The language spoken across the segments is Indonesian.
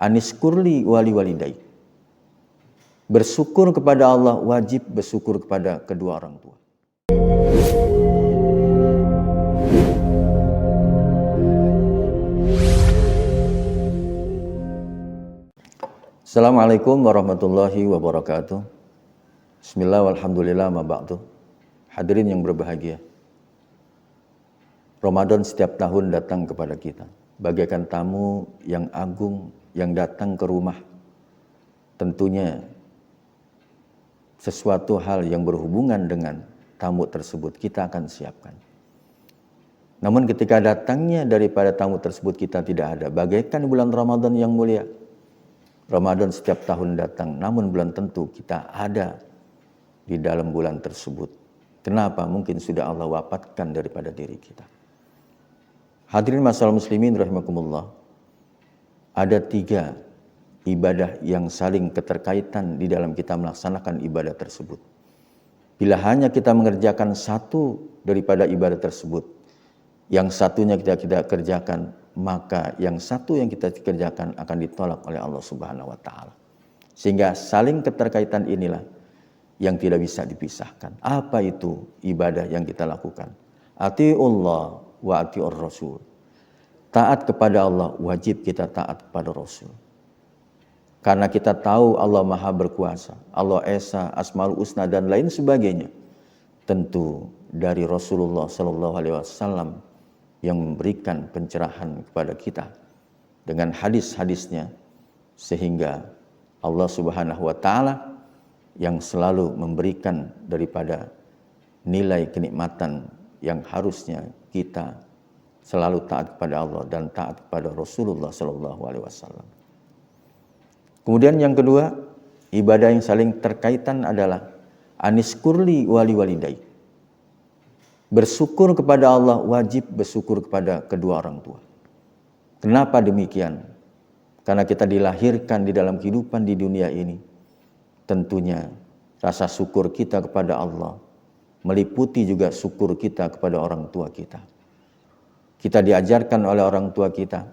Aniskurli wali walidai. Bersyukur kepada Allah, wajib bersyukur kepada kedua orang tua. Assalamualaikum warahmatullahi wabarakatuh. Bismillah walhamdulillah ma ba'du. Hadirin yang berbahagia. Ramadan setiap tahun datang kepada kita, bagaikan tamu yang agung yang datang ke rumah. Tentunya sesuatu hal yang berhubungan dengan tamu tersebut kita akan siapkan. Namun ketika datangnya daripada tamu tersebut kita tidak ada, bagaikan bulan Ramadan yang mulia. Ramadan setiap tahun datang, namun belum tentu kita ada di dalam bulan tersebut. Kenapa? Mungkin sudah Allah wafatkan daripada diri kita. Hadirin masyaallah muslimin rahimakumullah. Ada 3 ibadah yang saling keterkaitan di dalam kita melaksanakan ibadah tersebut. Bila hanya kita mengerjakan satu daripada ibadah tersebut, yang satunya kita tidak kerjakan, maka yang satu yang kita kerjakan akan ditolak oleh Allah Subhanahu wa taala. Sehingga saling keterkaitan inilah yang tidak bisa dipisahkan. Apa itu ibadah yang kita lakukan? Atiullah wa atiur rasul. Taat kepada Allah, wajib kita taat kepada Rasul. Karena kita tahu Allah Maha berkuasa, Allah Esa, Asmaul Husna dan lain sebagainya. Tentu dari Rasulullah sallallahu alaihi wasallam yang memberikan pencerahan kepada kita dengan hadis-hadisnya, sehingga Allah Subhanahu wa taala yang selalu memberikan daripada nilai kenikmatan yang harusnya kita selalu taat kepada Allah dan taat kepada Rasulullah sallallahu alaihi wasallam. Kemudian yang kedua, ibadah yang saling terkaitan adalah aniskurli wali walidai. Bersyukur kepada Allah, wajib bersyukur kepada kedua orang tua. Kenapa demikian? Karena kita dilahirkan di dalam kehidupan di dunia ini. Tentunya rasa syukur kita kepada Allah meliputi juga syukur kita kepada orang tua kita. Kita diajarkan oleh orang tua kita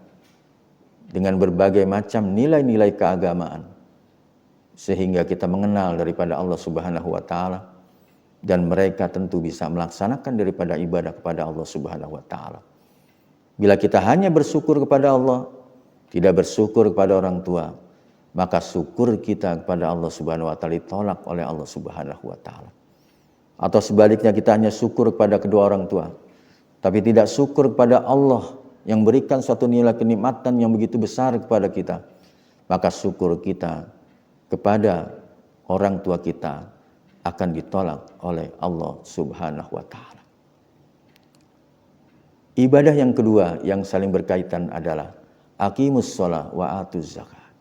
dengan berbagai macam nilai-nilai keagamaan, sehingga kita mengenal daripada Allah Subhanahu wa taala. Dan mereka tentu bisa melaksanakan daripada ibadah kepada Allah Subhanahu wa taala. Bila kita hanya bersyukur kepada Allah, tidak bersyukur kepada orang tua, maka syukur kita kepada Allah Subhanahu wa taala ditolak oleh Allah Subhanahu wa taala. Atau sebaliknya, kita hanya syukur kepada kedua orang tua, tapi tidak syukur kepada Allah yang berikan suatu nilai kenikmatan yang begitu besar kepada kita, maka syukur kita kepada orang tua kita akan ditolak oleh Allah Subhanahu wa taala. Ibadah yang kedua yang saling berkaitan adalah aqimus shalah wa atuz zakat.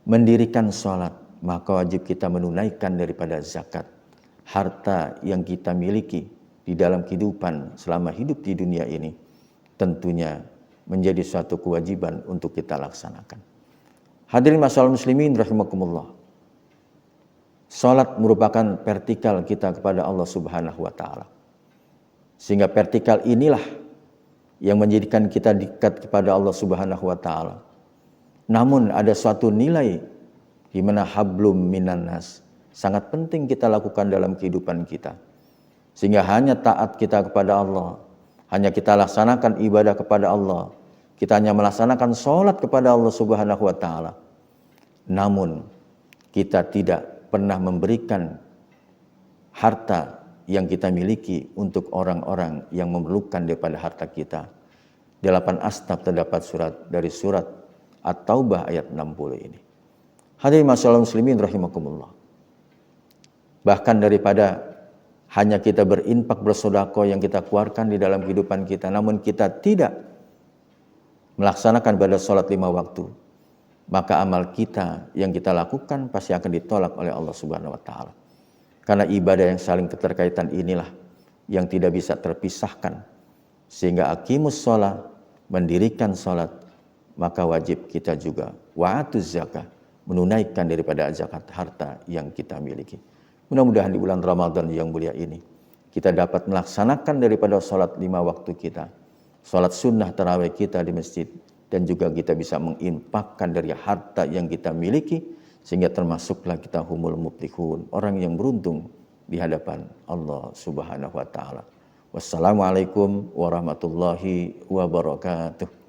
Mendirikan salat, maka wajib kita menunaikan daripada zakat. Harta yang kita miliki di dalam kehidupan selama hidup di dunia ini tentunya menjadi suatu kewajiban untuk kita laksanakan. Hadirin masyaallah muslimin rahimakumullah. Salat merupakan vertikal kita kepada Allah Subhanahu wa taala. Sehingga vertikal inilah yang menjadikan kita dekat kepada Allah Subhanahu wa taala. Namun ada suatu nilai di mana hablum minan nas sangat penting kita lakukan dalam kehidupan kita. Sehingga hanya taat kita kepada Allah, hanya kita laksanakan ibadah kepada Allah, kita hanya melaksanakan salat kepada Allah Subhanahu wa taala. Namun kita tidak pernah memberikan harta yang kita miliki untuk orang-orang yang memerlukan daripada harta kita. Di 8 Asnaf terdapat dari surat At-Taubah ayat 60 ini. Hadirin masyaallah muslimin rahimakumullah. Bahkan daripada hanya kita berinfak bersedekah yang kita keluarkan di dalam kehidupan kita, namun kita tidak melaksanakan ibadah salat 5 waktu, maka amal kita yang kita lakukan pasti akan ditolak oleh Allah Subhanahu wa taala. Karena ibadah yang saling keterkaitan inilah yang tidak bisa terpisahkan. Sehingga aqimus shalah, mendirikan salat, maka wajib kita juga wa'atuz zakah, menunaikan daripada zakat harta yang kita miliki. Mudah-mudahan di bulan Ramadan yang mulia ini kita dapat melaksanakan daripada salat 5 waktu kita, salat sunnah tarawih kita di masjid, dan juga kita bisa menginfakkan dari harta yang kita miliki, sehingga termasuklah kita humul muflihun, orang yang beruntung di hadapan Allah Subhanahu wa taala. Wassalamualaikum warahmatullahi wabarakatuh.